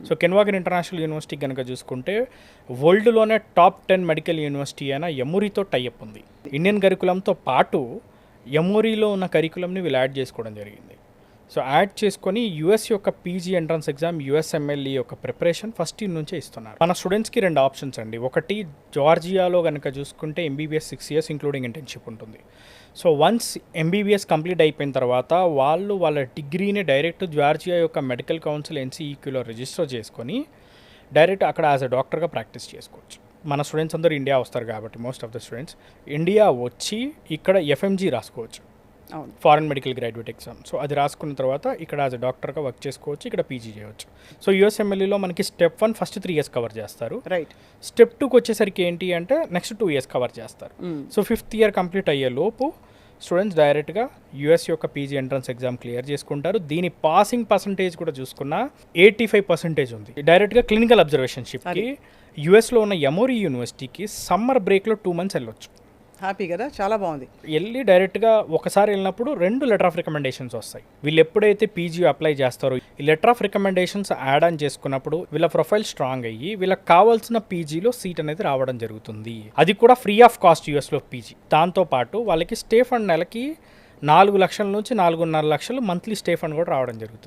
So కెన్వాగన్ international university కనుక చూసుకుంటే వరల్డ్లోనే top 10 medical university అయిన ఎమోరీతో టైఅప్ ఉంది. ఇండియన్ కరికులంతో పాటు ఎమోరీలో ఉన్న కరికులంని వీళ్ళు యాడ్ చేసుకోవడం జరిగింది. సో యాడ్ చేసుకొని యూఎస్ యొక్క పీజీ ఎంట్రన్స్ ఎగ్జామ్ యూఎస్ఎంఎల్ఈ యొక్క ప్రిపరేషన్ ఫస్ట్ ఇయర్ నుంచే ఇస్తున్నారు. మన స్టూడెంట్స్కి 2 ఆప్షన్స్ అండి. ఒకటి జార్జియాలో కనుక చూసుకుంటే ఎంబీబీఎస్ 6 years ఇంక్లూడింగ్ ఇంటర్న్షిప్ ఉంటుంది. సో వన్స్ ఎంబీబీఎస్ కంప్లీట్ అయిపోయిన తర్వాత వాళ్ళ డిగ్రీని డైరెక్ట్ జార్జియా యొక్క మెడికల్ కౌన్సిల్ ఎన్సీఈక్యూలో రిజిస్టర్ చేసుకొని డైరెక్ట్ అక్కడ యాజ్ అ డాక్టర్గా ప్రాక్టీస్ చేసుకోవచ్చు. మన స్టూడెంట్స్ అందరూ ఇండియా వస్తారు కాబట్టి most of the students India వచ్చి ఇక్కడ ఎఫ్ఎంజీ రాసుకోవచ్చు, foreign medical graduate exam. So అది రాసుకున్న తర్వాత ఇక్కడ యాజ్ అ డాక్టర్గా వర్క్ చేసుకోవచ్చు, ఇక్కడ పీజీ చేయవచ్చు. సో యూఎస్ఎంఎల్ఈలో మనకి స్టెప్ 1 ఫస్ట్ 3 years కవర్ చేస్తారు. రైట్. స్టెప్ 2కి వచ్చేసరికి ఏంటి అంటే నెక్స్ట్ 2 years కవర్ చేస్తారు. సో 5th year కంప్లీట్ అయ్యే లోపు స్టూడెంట్స్ డైరెక్ట్గా యూఎస్ యొక్క పీజీ ఎంట్రన్స్ ఎగ్జామ్ క్లియర్ చేసుకుంటారు. దీని పాసింగ్ పర్సంటేజ్ కూడా చూసుకున్నా 85% ఉంది. డైరెక్ట్గా క్లినికల్ అబ్జర్వేషన్షిప్కి యూఎస్లో ఉన్న ఎమోరీ యూనివర్సిటీకి సమ్మర్ బ్రేక్లో 2 months వెళ్ళొచ్చు. హ్యాపీ కదా, చాలా బాగుంది. వెళ్ళి డైరెక్ట్గా ఒకసారి వెళ్ళినప్పుడు 2 లెటర్ ఆఫ్ రికమెండేషన్స్ వస్తాయి. వీళ్ళు ఎప్పుడైతే పీజీ అప్లై చేస్తారో ఈ letter of recommendations add on చేసుకున్నప్పుడు వీళ్ళ ప్రొఫైల్ స్ట్రాంగ్ అయ్యి వీళ్ళకి కావాల్సిన పీజీలో సీట్ అనేది రావడం జరుగుతుంది. అది కూడా ఫ్రీ ఆఫ్ కాస్ట్ యూఎస్లో పీజీ. దాంతోపాటు వాళ్ళకి స్టే ఫండ్ నెలకి 4 లక్షల నుంచి 4.5 లక్షలు మంత్లీ స్టే ఫండ్ కూడా రావడం జరుగుతుంది.